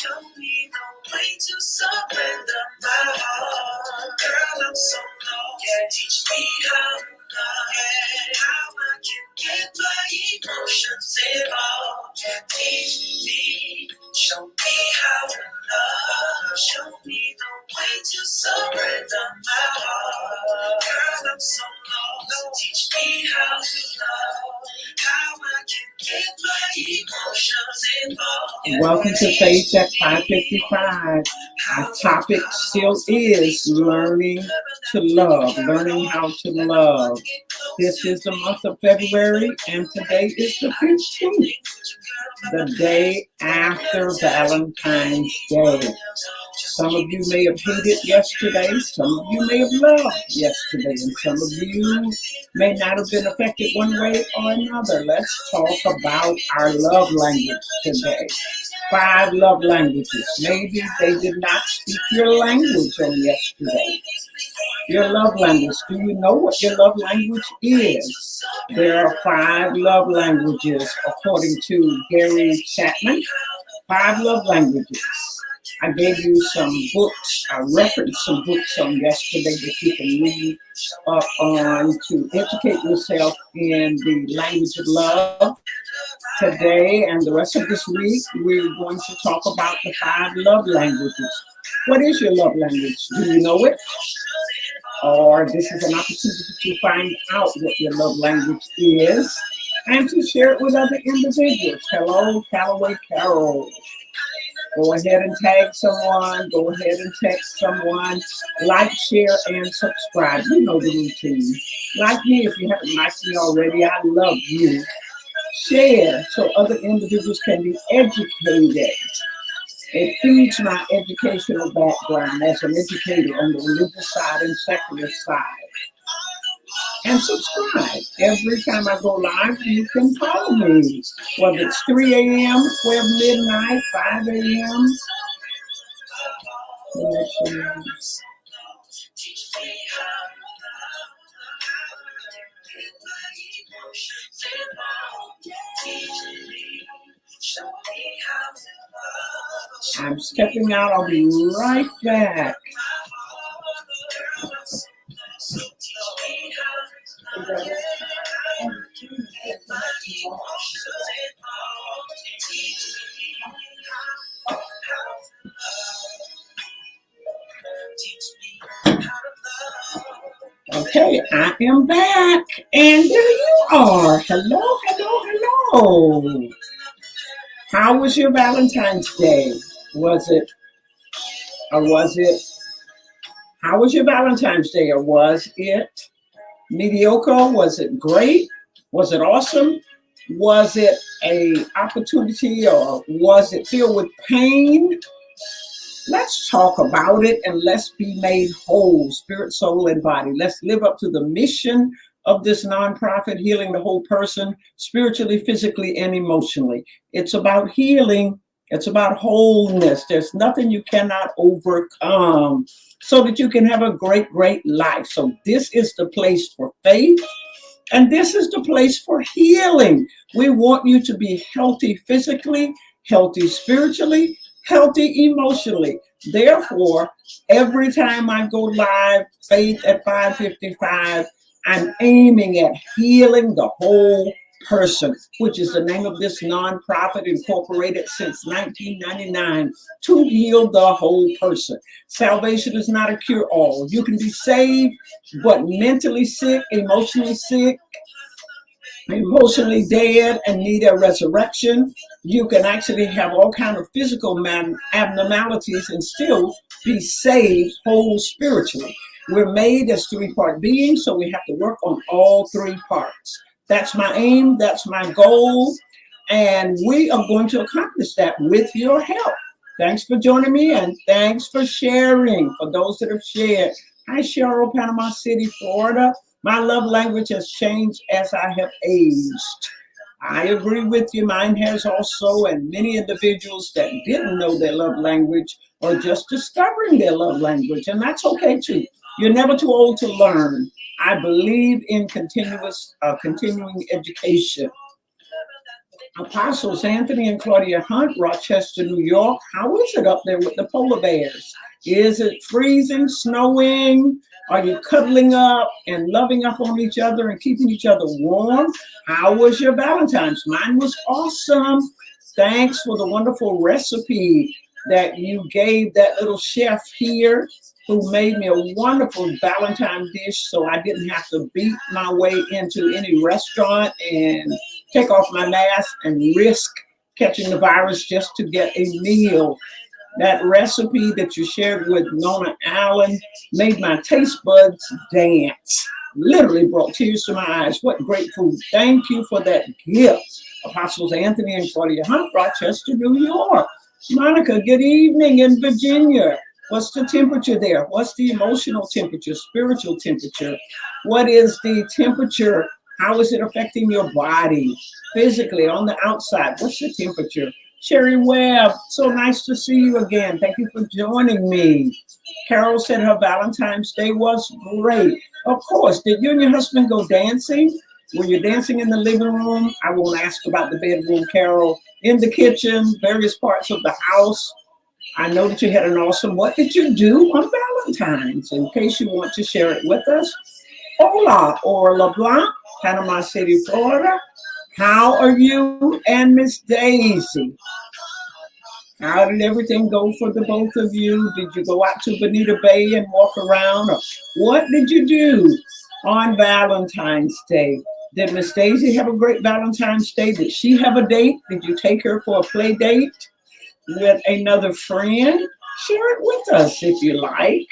Show me the way to surrender my heart. Girl, I'm so lost. Yeah, teach me how to love. Yeah, how I can get my emotions involved. Yeah, teach me, show me how to love. Show me the way to surrender my heart. Girl, I'm so lost. Teach me how to love. How I can get my emotions involved. Welcome to Faith at 555. Our topic still is learning to love, learning how to love. This is the month of February, and today is the 15th, the day after Valentine's Day. Some of you may have hated yesterday, some of you may have loved yesterday, and some of you may not have been affected one way or another. Let's talk about our love language today. 5 love languages. Maybe they did not speak your language on yesterday. Your love language. Do you know what your love language is? There are 5 love languages according to Gary Chapman. 5 love languages. I gave you some books. I referenced some books on yesterday that you can read up on to educate yourself in the language of love. Today and the rest of this week, we're going to talk about the 5 love languages. What is your love language? Do you know it? Or this is an opportunity to find out what your love language is and to share it with other individuals. Hello, Callaway Carol. Go ahead and tag someone. Go ahead and text someone. Like, share, and subscribe. You know the routine. Like me if you haven't liked me already. I love you. Share so other individuals can be educated. It feeds my educational background as an educator on the religious side and secular side. And subscribe. Every time I go live, you can follow me. Whether it's 3 a.m., 12 midnight, 5 a.m. I'm stepping out. I'll be right back. Okay, I am back, and there you are. Hello, hello, hello. How was your Valentine's Day? How was your Valentine's Day, or was it mediocre? Was it great? Was it awesome? Was it an opportunity, or was it filled with pain? Let's talk about it and let's be made whole, spirit, soul, and body. Let's live up to the mission of this nonprofit, healing the whole person, spiritually, physically, and emotionally. It's about healing. It's about wholeness. There's nothing you cannot overcome so that you can have a great, great life. So this is the place for faith, and this is the place for healing. We want you to be healthy physically, healthy spiritually, healthy emotionally. Therefore, every time I go live, Faith at 555, I'm aiming at healing the whole person, which is the name of this nonprofit, incorporated since 1999, to heal the whole person. Salvation is not a cure-all. You can be saved, but mentally sick, emotionally dead and need a resurrection. You can actually have all kinds of physical abnormalities and still be saved whole spiritually. We're made as 3-part beings, so we have to work on all 3 parts. That's my aim, that's my goal, and we are going to accomplish that with your help. Thanks for joining me, and thanks for sharing. For those that have shared, hi Cheryl, Panama City, Florida. My love language has changed as I have aged. I agree with you. Mine has also, and many individuals that didn't know their love language are just discovering their love language, and that's okay too. You're never too old to learn. I believe in continuing education. Apostles Anthony and Claudia Hunt, Rochester, New York. How is it up there with the polar bears? Is it freezing, snowing? Are you cuddling up and loving up on each other and keeping each other warm? How was your Valentine's? Mine was awesome. Thanks for the wonderful recipe that you gave that little chef here who made me a wonderful Valentine dish so I didn't have to beat my way into any restaurant and take off my mask and risk catching the virus just to get a meal. That recipe that you shared with Nona Allen made my taste buds dance. Literally brought tears to my eyes. What great food. Thank you for that gift. Apostles Anthony and Claudia Hunt, Rochester, New York. Monica, good evening in Virginia. What's the temperature there? What's the emotional temperature, spiritual temperature? What is the temperature? How is it affecting your body physically on the outside? What's the temperature? Sherry Webb, so nice to see you again. Thank you for joining me. Carol said her Valentine's Day was great. Of course, did you and your husband go dancing? Were you dancing in the living room? I won't ask about the bedroom, Carol. In the kitchen, various parts of the house. I know that you had an awesome, what did you do on Valentine's? In case you want to share it with us. Hola, Orla Blanc, Panama City, Florida. How are you and Miss Daisy? How did everything go for the both of you? Did you go out to Bonita Bay and walk around? Or what did you do on Valentine's Day? Did Miss Daisy have a great Valentine's Day? Did she have a date? Did you take her for a play date with another friend? Share it with us if you like.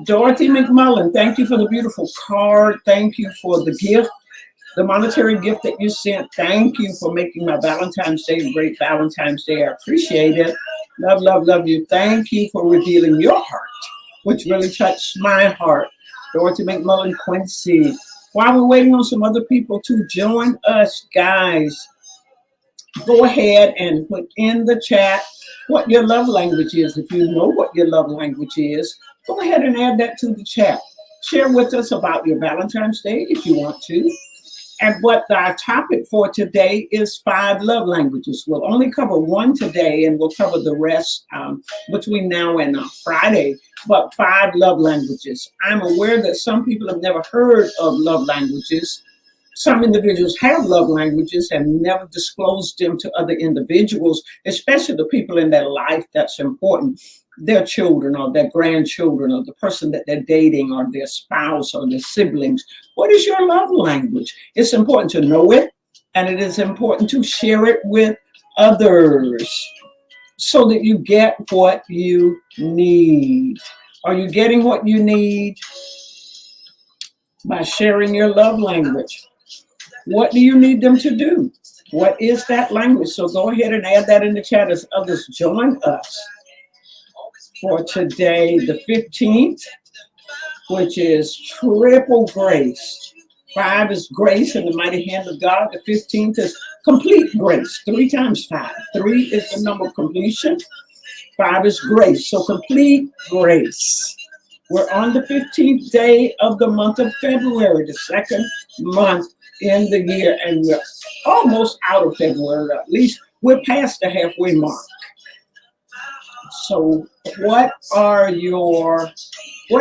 Dorothy McMullen, thank you for the beautiful card. Thank you for the gift, the monetary gift that you sent. Thank you for making my Valentine's Day a great Valentine's Day. I appreciate it. Love, love, love you. Thank you for revealing your heart, which really touched my heart. Dorothy McMullen Quincy. While we're waiting on some other people to join us, guys, go ahead and put in the chat what your love language is. If you know what your love language is, go ahead and add that to the chat. Share with us about your Valentine's Day if you want to. And what our topic for today is 5 love languages. We'll only cover one today, and we'll cover the rest between now and Friday. But 5 love languages. I'm aware that some people have never heard of love languages. Some individuals have love languages and never disclosed them to other individuals, especially the people in their life that's important. Their children or their grandchildren or the person that they're dating or their spouse or their siblings. What is your love language? It's important to know it, and it is important to share it with others so that you get what you need. Are you getting what you need by sharing your love language? What do you need them to do? What is that language? So go ahead and add that in the chat as others join us for today, the 15th, which is triple grace. 5 is grace in the mighty hand of God. The 15th is complete grace. 3 times 5. 3 is the number of completion. 5 is grace. So complete grace. We're on the 15th day of the month of February, the 2nd month in the year, and we're almost out of February. At least we're past the halfway mark. So what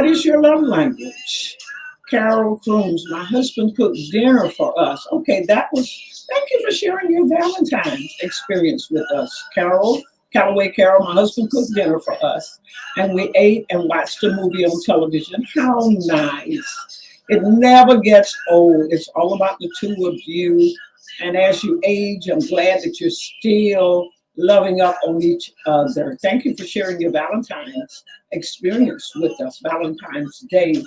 is your love language? Carol Crooms, my husband cooked dinner for us. Okay, thank you for sharing your Valentine's experience with us, Carol. Callaway Carol, my husband cooked dinner for us, and we ate and watched a movie on television. How nice. It never gets old. It's all about the two of you. And as you age, I'm glad that you're still loving up on each other. Thank you for sharing your Valentine's experience with us, Valentine's Day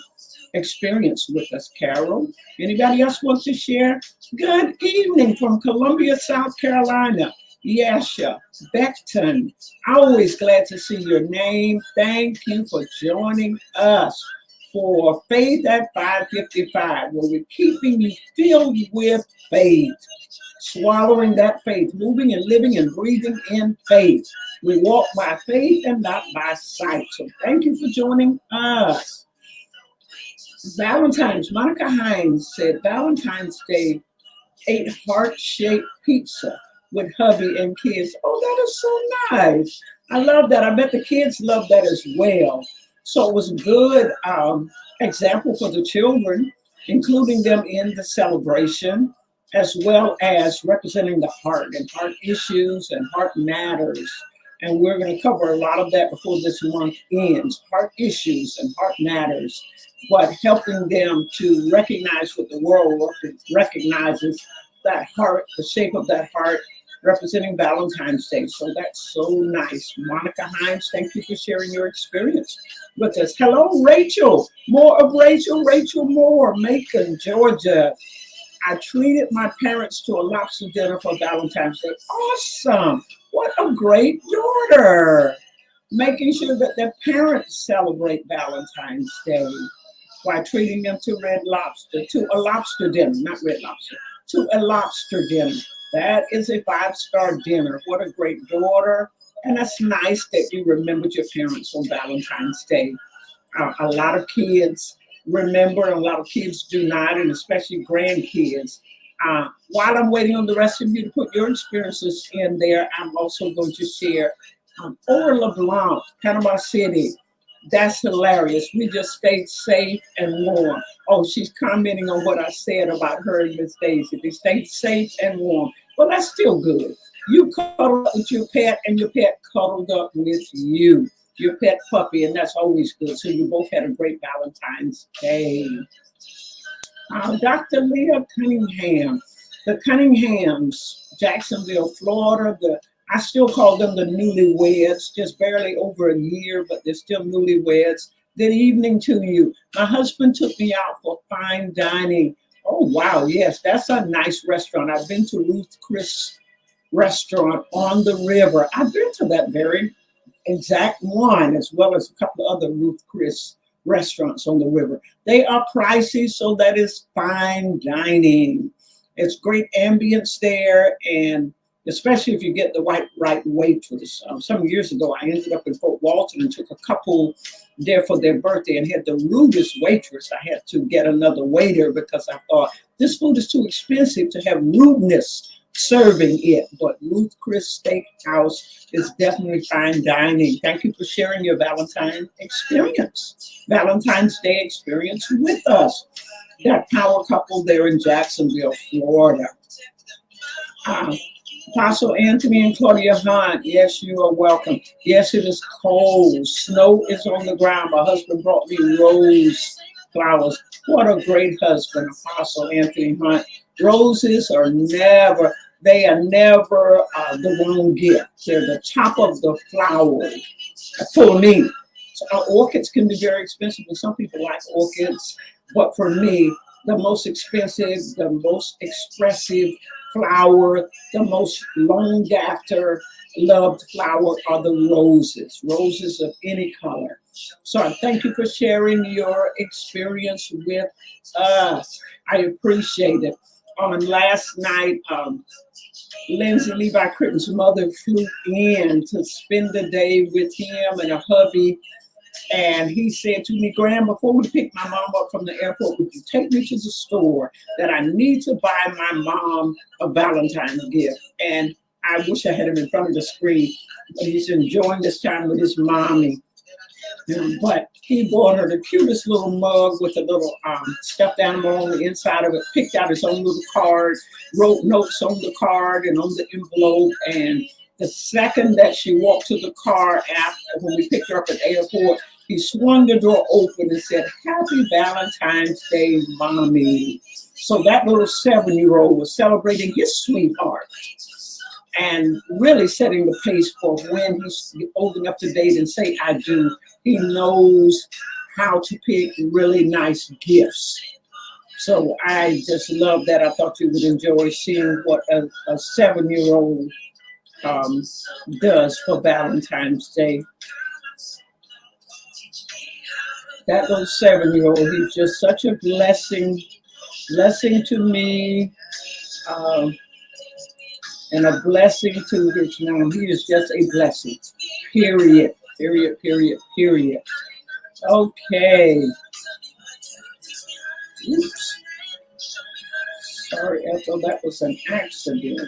experience with us, Carol. Anybody else want to share? Good evening from Columbia, South Carolina. Yasha Beckton, always glad to see your name. Thank you for joining us for Faith at 555, where we're keeping you filled with faith, swallowing that faith, moving and living and breathing in faith. We walk by faith and not by sight. So thank you for joining us. Monica Hines said Valentine's Day ate heart-shaped pizza with hubby and kids. Oh, that is so nice. I love that. I bet the kids love that as well. So it was a good example for the children, including them in the celebration, as well as representing the heart and heart issues and heart matters. And we're going to cover a lot of that before this month ends, heart issues and heart matters, but helping them to recognize what the world recognizes, that heart, the shape of that heart, representing Valentine's Day. So that's so nice. Monica Hines, thank you for sharing your experience with us. Hello, Rachel. More of Rachel. Rachel Moore, Macon, Georgia. I treated my parents to a lobster dinner for Valentine's Day. Awesome. What a great daughter. Making sure that their parents celebrate Valentine's Day by treating them to a lobster dinner, not red lobster, to a lobster dinner. That is a 5-star dinner. What a great daughter. And that's nice that you remembered your parents on Valentine's Day. A lot of kids remember, and a lot of kids do not, and especially grandkids. While I'm waiting on the rest of you to put your experiences in there, I'm also going to share Ora LeBlanc, Panama City. That's hilarious. We just stayed safe and warm. Oh, she's commenting on what I said about her and Miss Daisy. They stayed safe and warm. Well, that's still good. You cuddled up with your pet, and your pet cuddled up with you, your pet puppy, and that's always good. So you both had a great Valentine's Day. Dr. Leah Cunningham, the Cunninghams, Jacksonville, Florida. I still call them the newlyweds, just barely over a year, but they're still newlyweds. Good evening to you. My husband took me out for fine dining. Oh, wow, yes, that's a nice restaurant. I've been to Ruth Chris restaurant on the river. I've been to that very exact one, as well as a couple of other Ruth Chris restaurants on the river. They are pricey, so that is fine dining. It's great ambience there, and especially if you get the right waitress. Some years ago, I ended up in Fort Walton and took a couple there for their birthday and had the rudest waitress. I had to get another waiter because I thought this food is too expensive to have rudeness serving it. But Ruth Chris Steakhouse is definitely fine dining. Thank you for sharing your Valentine's Day experience with us. That power couple there in Jacksonville, Florida. Apostle Anthony and Claudia Hunt, yes, you are welcome. Yes, it is cold. Snow is on the ground. My husband brought me rose flowers. What a great husband, Apostle Anthony Hunt. Roses are never the wrong gift. They're the top of the flower for me. So, orchids can be very expensive, and some people like orchids. But for me, the most expensive, the most expressive flower, the most longed after, loved flower are the roses of any color. So I thank you for sharing your experience with us. I appreciate it. On last night, Lindsay Levi Critten's mother flew in to spend the day with him and a hubby. And he said to me, Graham, before we pick my mom up from the airport, would you take me to the store that I need to buy my mom a Valentine's gift? And I wish I had him in front of the screen. He's enjoying this time with his mommy. But he bought her the cutest little mug with a little stuffed animal on the inside of it, picked out his own little card, wrote notes on the card and on the envelope. And the second that she walked to the car after, when we picked her up at the airport, he swung the door open and said, Happy Valentine's Day, Mommy. So that little 7-year-old was celebrating his sweetheart and really setting the pace for when he's old enough to date and say, I do. He knows how to pick really nice gifts. So I just love that. I thought you would enjoy seeing what a 7-year-old does for Valentine's Day. That little 7-year-old, he's just such a blessing to me, and a blessing to his mom. He is just a blessing, period. Okay. Oops. Sorry, Ethel, that was an accident.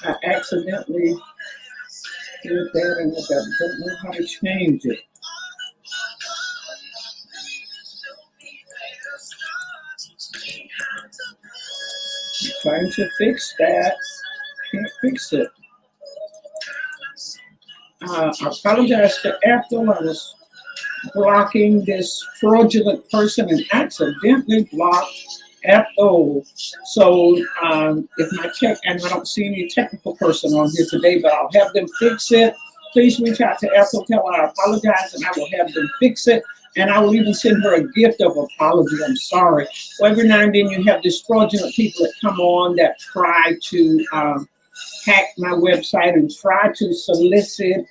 I accidentally did that and I don't know how to change it. I'm trying to fix that. Can't fix it. I apologize to Ethel. I was blocking this fraudulent person and accidentally blocked Ethel. So if my tech, and I don't see any technical person on here today, but I'll have them fix it. Please reach out to Ethel, tell her I apologize, and I will have them fix it. And I will even send her a gift of apology. I'm sorry. Well, every now and then you have these fraudulent people that come on that try to hack my website and try to solicit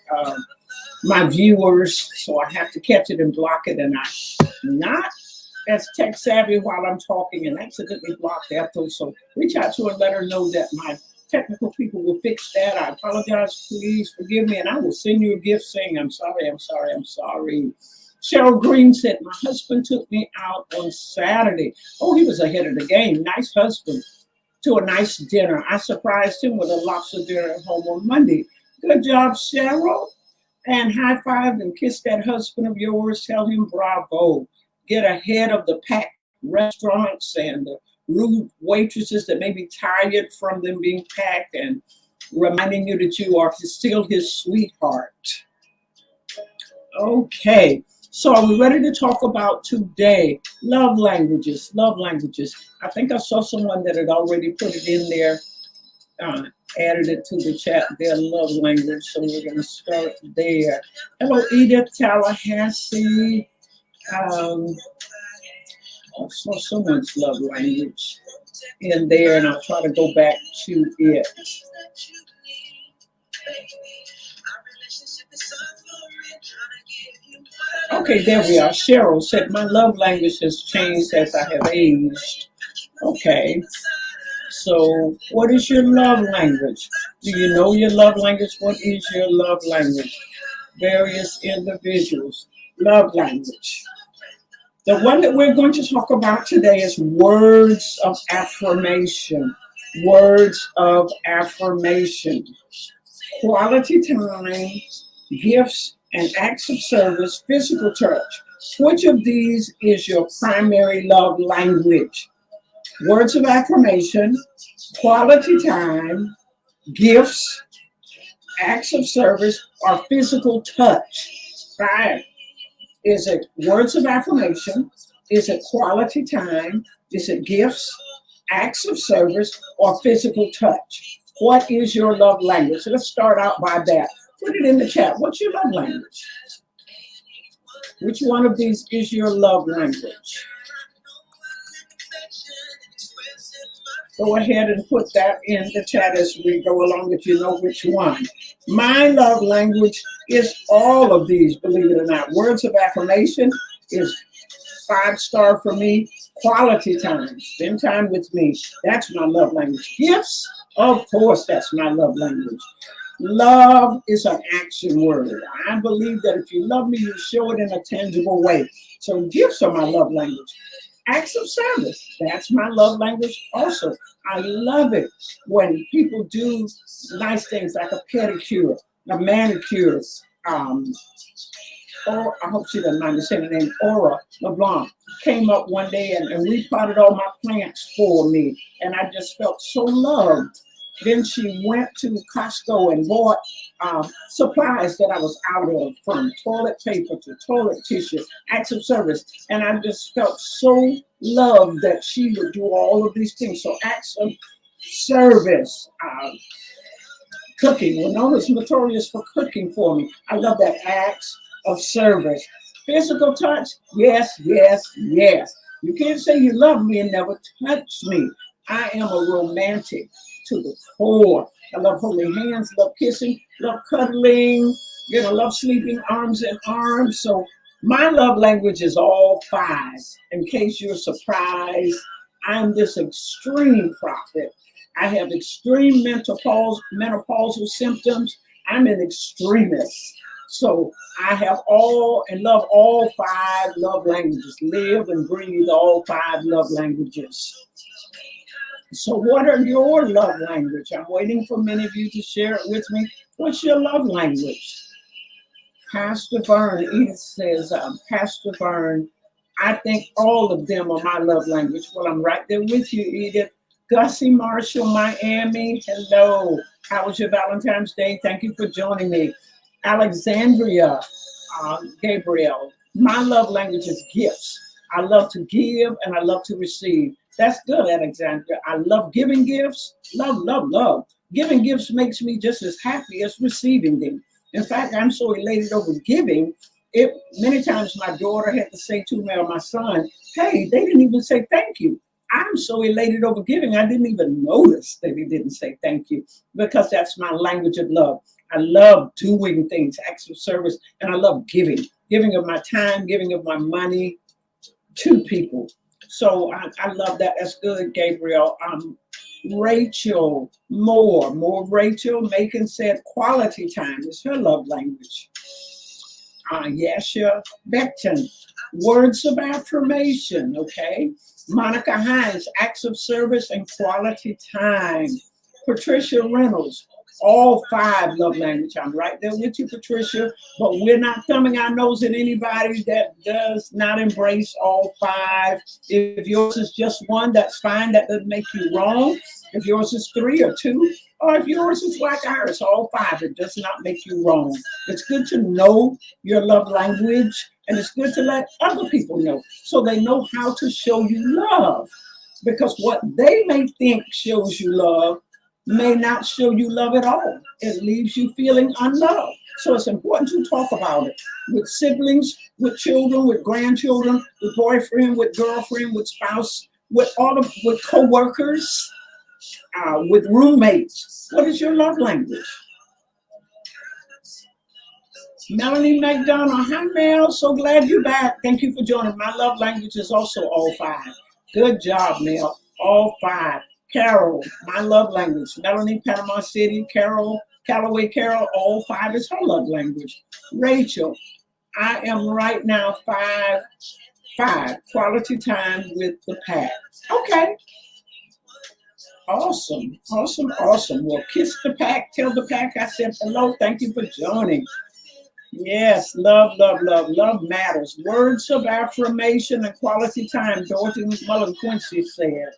my viewers. So I have to catch it and block it. And I'm not as tech savvy while I'm talking and accidentally blocked Ethel. So reach out to her and let her know that my technical people will fix that. I apologize. Please forgive me. And I will send you a gift saying, I'm sorry, I'm sorry, I'm sorry. Cheryl Green said, my husband took me out on Saturday. Oh, he was ahead of the game. Nice husband. To a nice dinner. I surprised him with a lobster dinner at home on Monday. Good job, Cheryl. And high five and kiss that husband of yours. Tell him bravo. Get ahead of the packed restaurants and the rude waitresses that may be tired from them being packed and reminding you that you are still his sweetheart. Okay. So are we ready to talk about today? Love languages, love languages. I think I saw someone that had already put it in there, added it to the chat, their love language. So we're going to start there. Hello, Edith, Tallahassee. I saw someone's love language in there, and I'll try to go back to it. Okay, there we are. Cheryl said, my love language has changed as I have aged. Okay. So what is your love language? Do you know your love language? What is your love language? Various individuals. Love language. The one that we're going to talk about today is words of affirmation. Words of affirmation. Quality time, gifts, and acts of service, physical touch. Which of these is your primary love language? Words of affirmation, quality time, gifts, acts of service, or physical touch. Right? Is it words of affirmation? Is it quality time? Is it gifts, acts of service, or physical touch? What is your love language? So let's start out by that. Put it in the chat. What's your love language? Which one of these is your love language? Go ahead and put that in the chat as we go along if you know which one. My love language is all of these, believe it or not. Words of affirmation is 5-star for me. Quality time, spend time with me. That's my love language. Gifts, of course, that's my love language. Love is an action word. I believe that if you love me, you show it in a tangible way. So gifts are my love language. Acts of service, that's my love language also. I love it when people do nice things like a pedicure, a manicure. Or I hope she doesn't mind me saying the name, Aura LeBlanc came up one day and repotted all my plants for me. And I just felt so loved. Then she went to Costco and bought supplies that I was out of, from toilet paper to toilet tissue, acts of service. And I just felt so loved that she would do all of these things. So acts of service, cooking. Winona's notorious for cooking for me. I love that. Acts of service. Physical touch, yes, yes, yes. You can't say you love me and never touch me. I am a romantic to the core. I love holding hands, love kissing, love cuddling, love sleeping arms in arms. So my love language is all 5. In case you're surprised, I'm this extreme prophet. I have extreme menopausal symptoms. I'm an extremist. So I have all and love all 5 love languages. Live and breathe all 5 love languages. So what are your love language? I'm waiting for many of you to share it with me. What's your love language? Pastor Vern, Edith says, Pastor Vern, I think all of them are my love language. Well, I'm right there with you, Edith. Gussie Marshall, Miami, hello. How was your Valentine's Day? Thank you for joining me. Alexandria, Gabriel, my love language is gifts. I love to give and I love to receive. That's good, Alexandria. I love giving gifts. Love, love, love. Giving gifts makes me just as happy as receiving them. In fact, I'm so elated over giving. Many times my daughter had to say to me or my son, hey, they didn't even say thank you. I'm so elated over giving, I didn't even notice that he didn't say thank you, because that's my language of love. I love doing things, acts of service, and I love giving of my time, giving of my money to people. So I love that. That's good, Gabriel. Rachel more Rachel. Macon said quality time is her love language. Yesha Beckton, words of affirmation, okay? Monica Hines, acts of service and quality time. Patricia Reynolds, all 5 love language. I'm right there with you, Patricia, but we're not thumbing our nose at anybody that does not embrace all 5. If yours is just 1, that's fine. That doesn't make you wrong. If yours is 3 or 2, or if yours is like ours, all 5, it does not make you wrong. It's good to know your love language, and it's good to let other people know so they know how to show you love. Because what they may think shows you love may not show you love at all. It leaves you feeling unloved. So it's important to talk about it with siblings, with children, with grandchildren, with boyfriend, with girlfriend, with spouse, with co-workers, with roommates. What is your love language? Melanie McDonald, hi Mel, so glad you're back. Thank you for joining. My love language is also all 5. Good job, Mel, all 5. Carol, my love language. Melanie, Panama City. Carol, Callaway Carol, all 5 is her love language. Rachel, I am right now 5, quality time with the pack. Okay. Awesome. Well, kiss the pack, tell the pack I said hello. Thank you for joining. Yes, love matters. Words of affirmation and quality time, Dorothy Mullen Quincy said.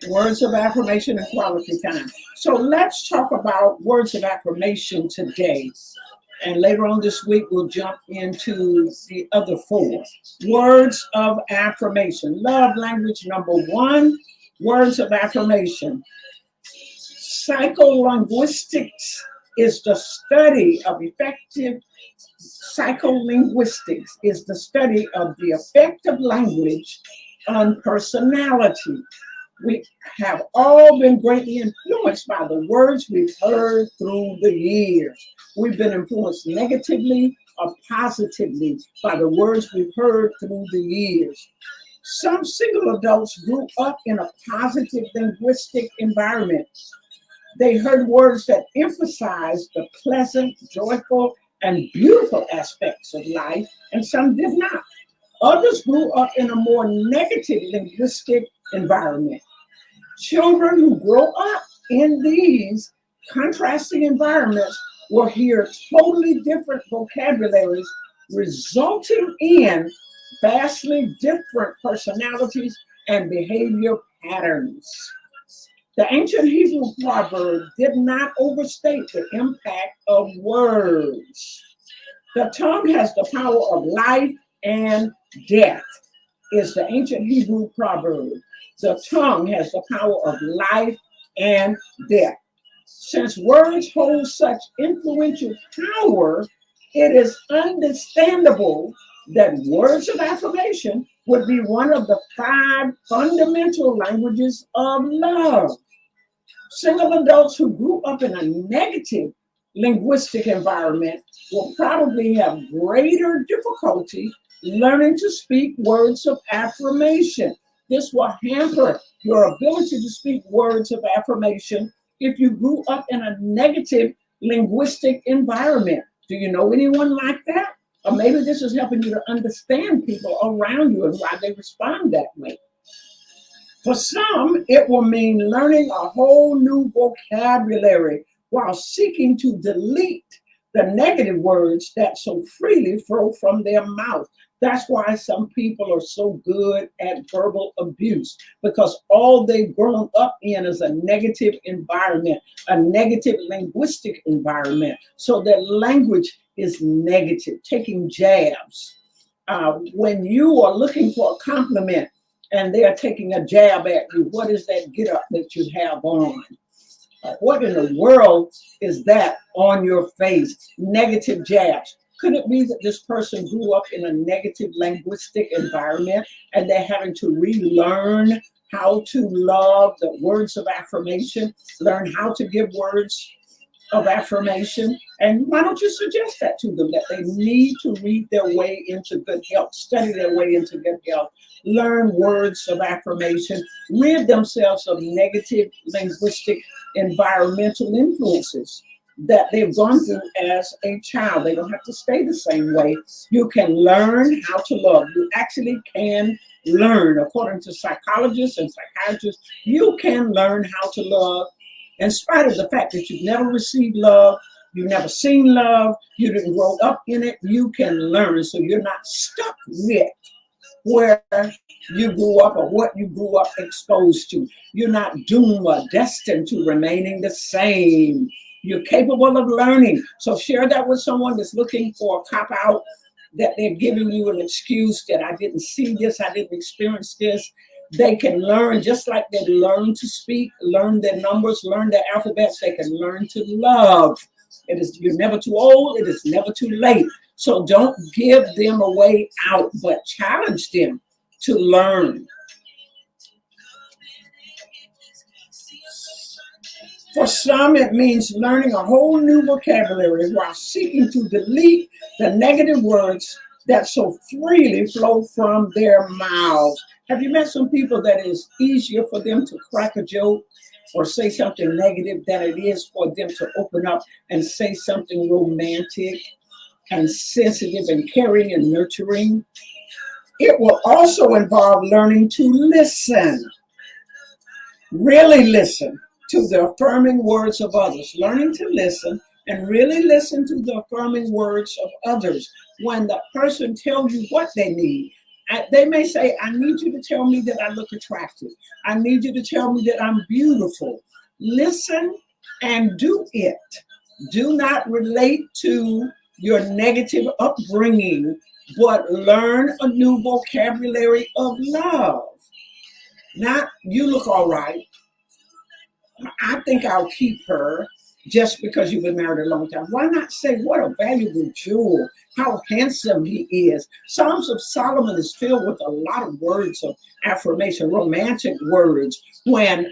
Words of affirmation and quality time. So let's talk about words of affirmation today. And later on this week, we'll jump into the other 4. Words of affirmation. Love language number 1, words of affirmation. Psycholinguistics is the study of psycholinguistics is the study of the effect of language on personality. We have all been greatly influenced by the words we've heard through the years. We've been influenced negatively or positively by the words we've heard through the years. Some single adults grew up in a positive linguistic environment. They heard words that emphasized the pleasant, joyful, and beautiful aspects of life, and some did not. Others grew up in a more negative linguistic environment. Children who grow up in these contrasting environments will hear totally different vocabularies, resulting in vastly different personalities and behavior patterns. The ancient Hebrew proverb did not overstate the impact of words. The tongue has the power of life and death, is the ancient Hebrew proverb. The tongue has the power of life and death. Since words hold such influential power, it is understandable that words of affirmation would be one of the 5 fundamental languages of love. Single adults who grew up in a negative linguistic environment will probably have greater difficulty learning to speak words of affirmation. This will hamper your ability to speak words of affirmation if you grew up in a negative linguistic environment. Do you know anyone like that? Or maybe this is helping you to understand people around you and why they respond that way. For some, it will mean learning a whole new vocabulary while seeking to delete the negative words that so freely flow from their mouth. That's why some people are so good at verbal abuse, because all they've grown up in is a negative environment, a negative linguistic environment. So their language is negative, taking jabs. When you are looking for a compliment and they're taking a jab at you, what is that get up that you have on? What in the world is that on your face? Negative jabs. Could it be that this person grew up in a negative linguistic environment and they're having to relearn how to love, the words of affirmation, learn how to give words of affirmation? And why don't you suggest that to them, that they need to read their way into good health, study their way into good health, learn words of affirmation, rid themselves of negative linguistic environmental influences that they've gone through as a child. They don't have to stay the same way. You can learn how to love. You actually can learn, according to psychologists and psychiatrists, you can learn how to love in spite of the fact that you've never received love, you've never seen love, you didn't grow up in it. You can learn, so you're not stuck with where you grew up or what you grew up exposed to. You're not doomed or destined to remaining the same. You're capable of learning. So share that with someone that's looking for a cop-out, that they're giving you an excuse that I didn't see this, I didn't experience this. They can learn, just like they learn to speak, learn their numbers, learn their alphabets. They can learn to love. You're never too old. It is never too late. So don't give them a way out, but challenge them to learn. For some, it means learning a whole new vocabulary while seeking to delete the negative words that so freely flow from their mouths. Have you met some people that it's easier for them to crack a joke or say something negative than it is for them to open up and say something romantic and sensitive and caring and nurturing? It will also involve learning to listen, really listen to the affirming words of others, learning to listen and really listen to the affirming words of others. When the person tells you what they need, they may say, I need you to tell me that I look attractive. I need you to tell me that I'm beautiful. Listen and do it. Do not relate to your negative upbringing, but learn a new vocabulary of love. Not, you look all right. I think I'll keep her, just because you've been married a long time. Why not say, what a valuable jewel, how handsome he is. Psalms of Solomon is filled with a lot of words of affirmation, romantic words. When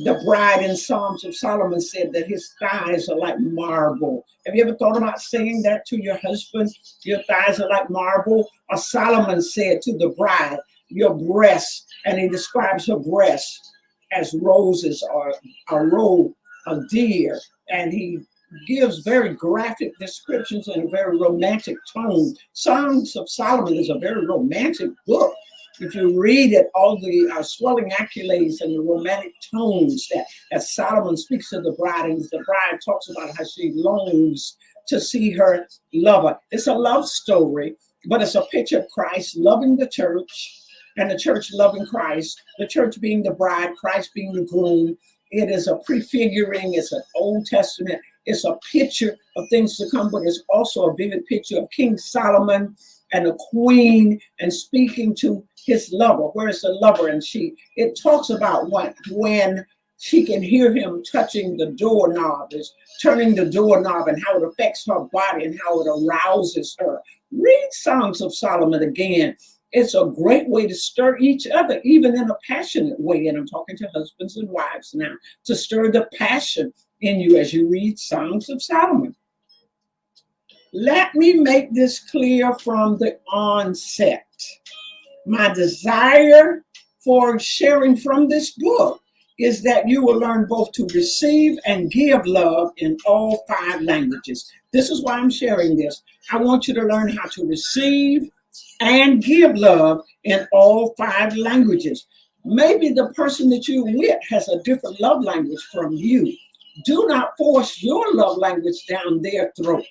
the bride in Psalms of Solomon said that his thighs are like marble. Have you ever thought about saying that to your husband? Your thighs are like marble? Or Solomon said to the bride, your breasts, and he describes her breasts as roses or a roe of deer, and he gives very graphic descriptions in a very romantic tone. Songs of Solomon is a very romantic book. If you read it, all the swelling accolades and the romantic tones that Solomon speaks to the bride, and the bride talks about how she longs to see her lover. It's a love story, but it's a picture of Christ loving the church, and the church loving Christ, the church being the bride, Christ being the groom. It is a prefiguring, it's an Old Testament, it's a picture of things to come, but it's also a vivid picture of King Solomon and a queen and speaking to his lover. Where is the lover? And it talks about when she can hear him touching the doorknob, is turning the doorknob, and how it affects her body and how it arouses her. Read Songs of Solomon again. It's a great way to stir each other, even in a passionate way. And I'm talking to husbands and wives now, to stir the passion in you as you read Songs of Solomon. Let me make this clear from the onset. My desire for sharing from this book is that you will learn both to receive and give love in all 5 languages. This is why I'm sharing this. I want you to learn how to receive and give love in all 5 languages. Maybe the person that you're with has a different love language from you. Do not force your love language down their throat.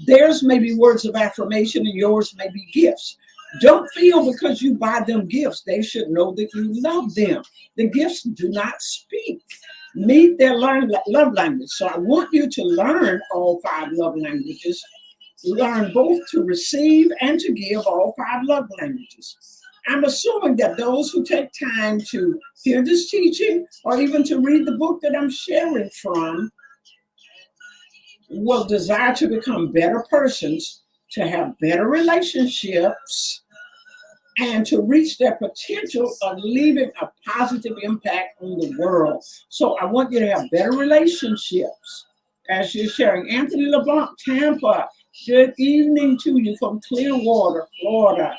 Theirs may be words of affirmation and yours may be gifts. Don't feel because you buy them gifts, they should know that you love them. The gifts do not speak. Meet their love language. So I want you to learn all 5 love languages. Learn both to receive and to give, all 5 love languages. I'm assuming that those who take time to hear this teaching or even to read the book that I'm sharing from will desire to become better persons, to have better relationships, and to reach their potential of leaving a positive impact on the world. So I want you to have better relationships as you're sharing. Anthony LeBlanc, Tampa, good evening to you from Clearwater, Florida.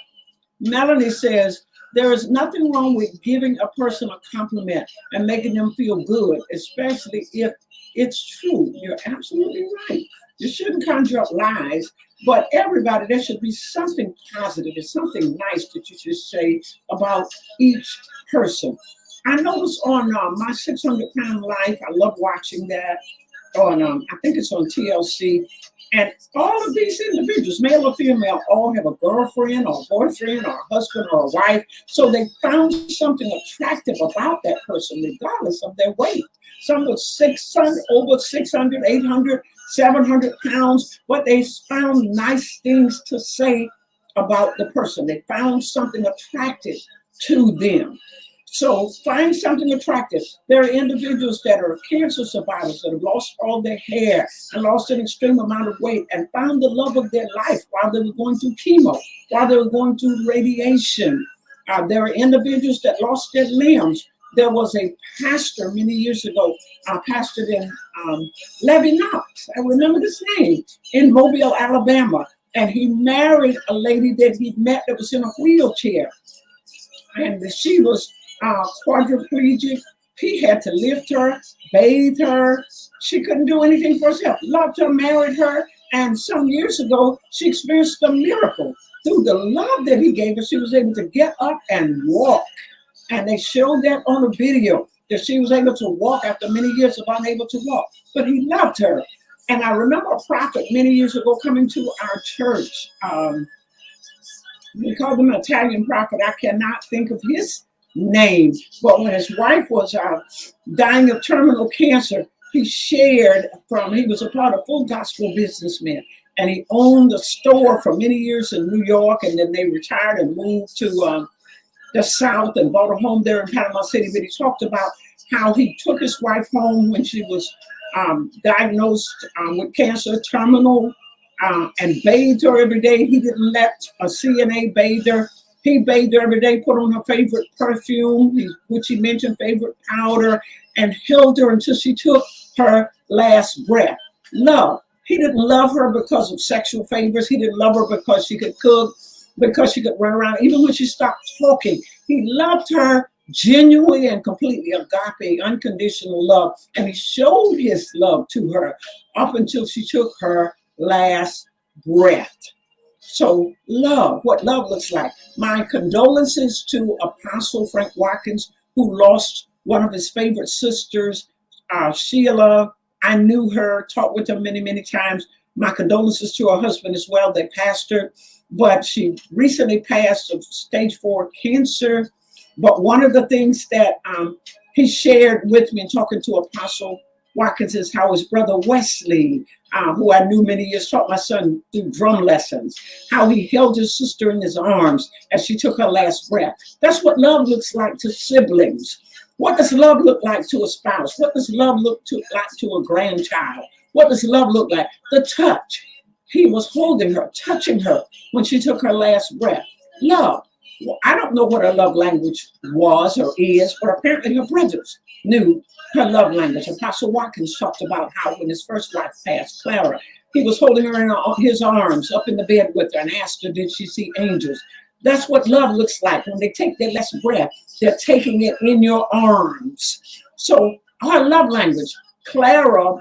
Melanie says, there is nothing wrong with giving a person a compliment and making them feel good, especially if it's true. You're absolutely right. You shouldn't conjure up lies, but everybody, there should be something positive and something nice that you should say about each person. I noticed on My 600-Pound Life, I love watching that on, I think it's on TLC. And all of these individuals, male or female, all have a girlfriend or a boyfriend or a husband or a wife. So they found something attractive about that person, regardless of their weight. Some were 600, over 600, 800, 700 pounds, but they found nice things to say about the person. They found something attractive to them. So find something attractive. There are individuals that are cancer survivors that have lost all their hair and lost an extreme amount of weight and found the love of their life while they were going through chemo, while they were going through radiation. There are individuals that lost their limbs. There was a pastor many years ago, pastored in Levy Knox, I remember this name, in Mobile, Alabama. And he married a lady that he'd met that was in a wheelchair. And she was quadriplegic. He had to lift her, bathe her. She couldn't do anything for herself. Loved her, married her. And some years ago, she experienced a miracle. Through the love that he gave her, she was able to get up and walk. And they showed that on a video, that she was able to walk after many years of unable to walk. But he loved her. And I remember a prophet many years ago coming to our church. We called him an Italian prophet. I cannot think of his name. But when his wife was dying of terminal cancer, he shared he was a part of Full Gospel Businessmen. And he owned a store for many years in New York. And then they retired and moved to the South and bought a home there in Panama City. But he talked about how he took his wife home when she was diagnosed with cancer, terminal, and bathed her every day. He didn't let a CNA bathe her. He bathed her every day, put on her favorite perfume, which he mentioned, favorite powder, and held her until she took her last breath. Love. He didn't love her because of sexual favors. He didn't love her because she could cook, because she could run around. Even when she stopped talking, he loved her genuinely and completely, agape, unconditional love. And he showed his love to her up until she took her last breath. So love, what love looks like. My condolences to Apostle Frank Watkins, who lost one of his favorite sisters, Sheila. I knew her, talked with her many, many times. My condolences to her husband as well. They pastored, but she recently passed of stage 4 cancer. But one of the things that he shared with me in talking to Apostle Watkins is how his brother Wesley, who I knew many years, taught my son through drum lessons, how he held his sister in his arms as she took her last breath. That's what love looks like to siblings. What does love look like to a spouse? What does love look like to a grandchild? What does love look like? The touch. He was holding her, touching her when she took her last breath. Love. Well, I don't know what her love language was or is, but apparently her brothers knew her love language. Apostle Watkins talked about how when his first wife passed, Clara, he was holding her in his arms up in the bed with her and asked her, did she see angels? That's what love looks like. When they take their last breath, they're taking it in your arms. So her love language, Clara,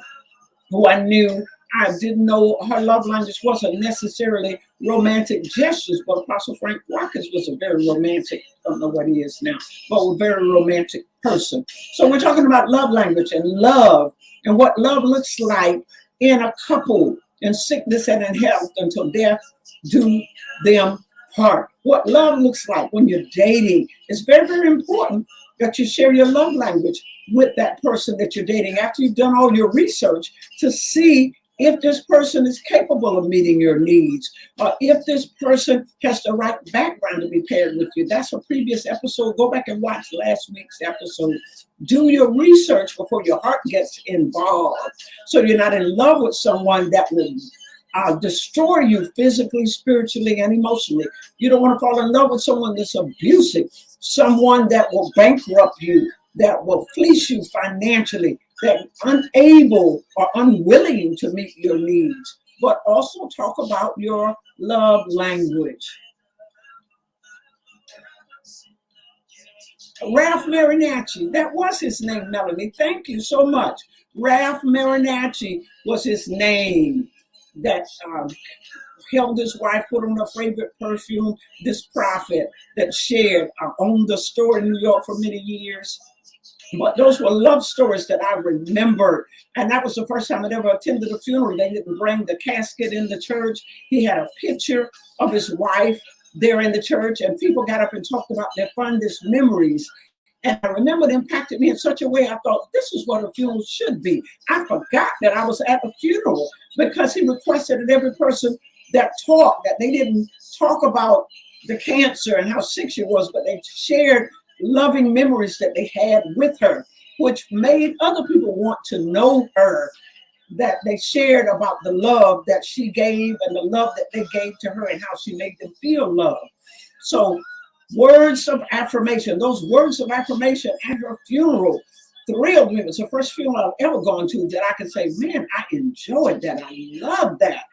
who I knew, I didn't know her love language wasn't necessarily romantic gestures. But Apostle Frank Watkins was a very romantic, I don't know what he is now, but a very romantic person. So we're talking about love language and love and what love looks like in a couple, in sickness and in health, until death do them part. What love looks like when you're dating. It's very, very important that you share your love language with that person that you're dating after you've done all your research to see if this person is capable of meeting your needs, or if this person has the right background to be paired with you. That's a previous episode. Go back and watch last week's episode. Do your research before your heart gets involved, so you're not in love with someone that will destroy you physically, spiritually, and emotionally. You don't want to fall in love with someone that's abusive, someone that will bankrupt you, that will fleece you financially, that unable or unwilling to meet your needs. But also talk about your love language. Ralph Marinacci, that was his name, Melanie. Thank you so much. Ralph Marinacci was his name. That held his wife, put on her favorite perfume. This prophet that shared, owned the store in New York for many years. But those were love stories that I remembered. And that was the first time I'd ever attended a funeral. They didn't bring the casket in the church. He had a picture of his wife there in the church, and people got up and talked about their fondest memories. And I remember it impacted me in such a way, I thought, this is what a funeral should be. I forgot that I was at a funeral, because he requested that every person that talked, that they didn't talk about the cancer and how sick she was, but they shared loving memories that they had with her, which made other people want to know her, that they shared about the love that she gave and the love that they gave to her and how she made them feel loved. So words of affirmation, those words of affirmation at her funeral thrilled me. It was the first funeral I've ever gone to that I could say, man, I enjoyed that. I love that.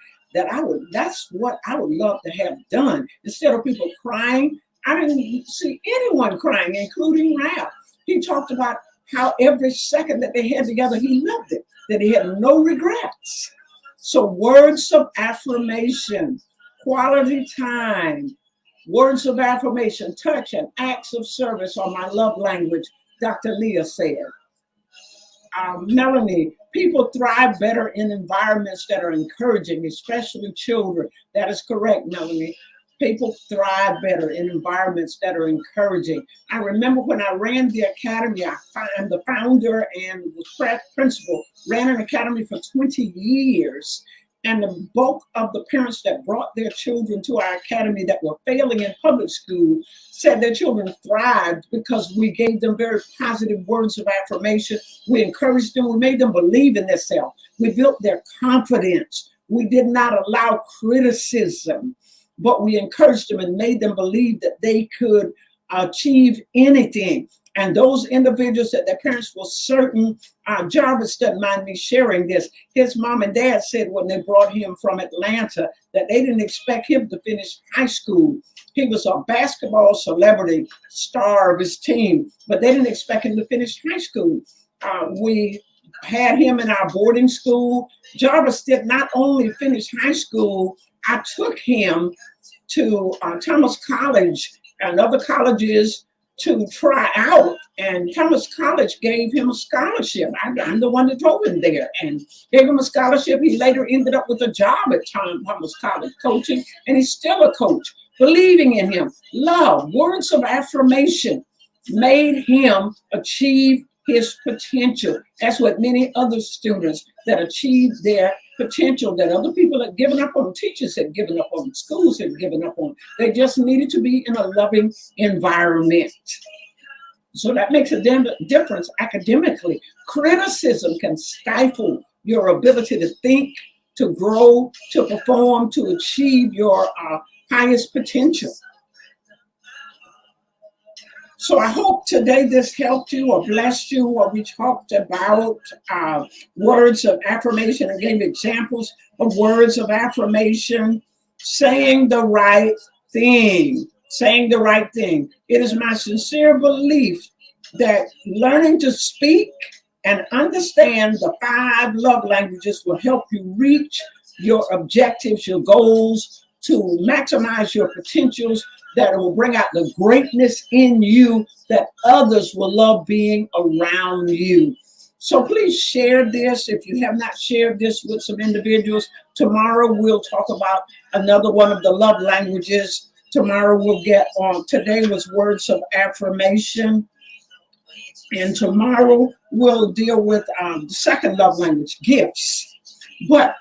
That's what I would love to have done. Instead of people crying, I didn't see anyone crying, including Ralph. He talked about how every second that they had together, he loved it, that he had no regrets. So words of affirmation, quality time, words of affirmation, touch, and acts of service are my love language, Dr. Leah said. Melanie, people thrive better in environments that are encouraging, especially children. That is correct, Melanie. People thrive better in environments that are encouraging. I remember when I ran the academy, I'm the founder and the principal, ran an academy for 20 years. And the bulk of the parents that brought their children to our academy that were failing in public school said their children thrived because we gave them very positive words of affirmation. We encouraged them. We made them believe in themselves. We built their confidence. We did not allow criticism, but we encouraged them and made them believe that they could achieve anything. And those individuals that their parents were certain, Jarvis doesn't mind me sharing this. His mom and dad said when they brought him from Atlanta that they didn't expect him to finish high school. He was a basketball celebrity, star of his team, but they didn't expect him to finish high school. We had him in our boarding school. Jarvis did not only finish high school, I took him to Thomas College and other colleges to try out, and Thomas College gave him a scholarship. I'm the one that drove him there and gave him a scholarship. He later ended up with a job at Thomas College coaching, and he's still a coach, believing in him. Love, words of affirmation made him achieve his potential. That's what many other students that achieved their potential that other people had given up on, teachers had given up on, schools had given up on. They just needed to be in a loving environment. So that makes a difference academically. Criticism can stifle your ability to think, to grow, to perform, to achieve your highest potential. So I hope today this helped you or blessed you, or we talked about words of affirmation and gave examples of words of affirmation, saying the right thing, saying the right thing. It is my sincere belief that learning to speak and understand the 5 love languages will help you reach your objectives, your goals, to maximize your potentials, that will bring out the greatness in you, that others will love being around you. So please share this. If you have not shared this with some individuals, tomorrow we'll talk about another one of the love languages. Tomorrow we'll get on, today was words of affirmation. And tomorrow we'll deal with the second love language, gifts. But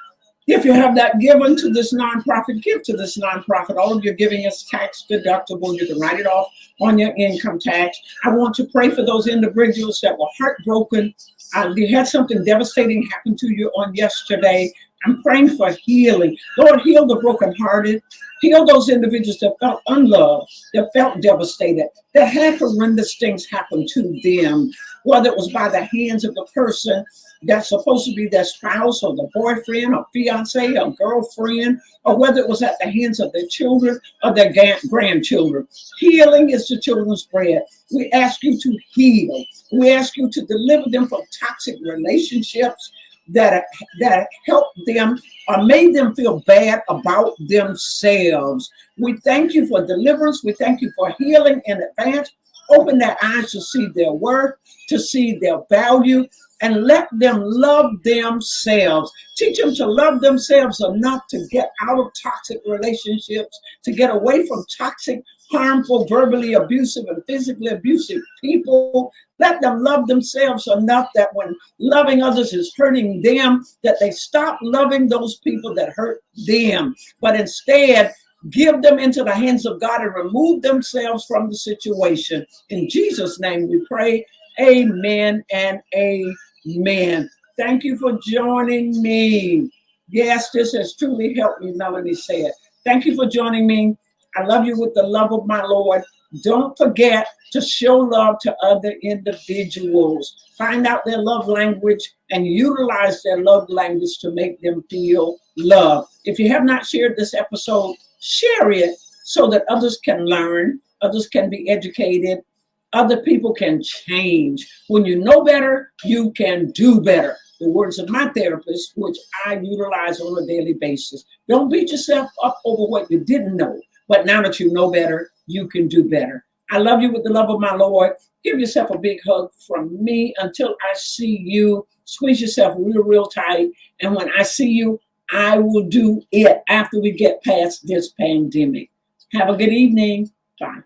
if you have not given to this nonprofit, give to this nonprofit. All of your giving is tax deductible. You can write it off on your income tax. I want to pray for those individuals that were heartbroken. They had something devastating happen to you on yesterday. I'm praying for healing. Lord, heal the brokenhearted. Heal those individuals that felt unloved, that felt devastated, that had horrendous things happen to them, whether it was by the hands of the person that's supposed to be their spouse or the boyfriend or fiance or girlfriend, or whether it was at the hands of their children or their grandchildren. Healing is the children's bread. We ask you to heal. We ask you to deliver them from toxic relationships that helped them or made them feel bad about themselves. We thank you for deliverance. We thank you for healing in advance. Open their eyes to see their worth, to see their value, and let them love themselves. Teach them to love themselves enough to get out of toxic relationships, to get away from toxic, harmful, verbally abusive, and physically abusive people. Let them love themselves enough that when loving others is hurting them, that they stop loving those people that hurt them, but instead give them into the hands of God and remove themselves from the situation. In Jesus' name we pray. Amen and amen. Thank you for joining me. Yes, this has truly helped me, Melanie said. Thank you for joining me. I love you with the love of my Lord. Don't forget to show love to other individuals. Find out their love language and utilize their love language to make them feel love. If you have not shared this episode, share it so that others can learn, others can be educated, other people can change. When you know better, you can do better. The words of my therapist, which I utilize on a daily basis. Don't beat yourself up over what you didn't know. But now that you know better, you can do better. I love you with the love of my Lord. Give yourself a big hug from me until I see you. Squeeze yourself real, real tight. And when I see you, I will do it after we get past this pandemic. Have a good evening. Bye.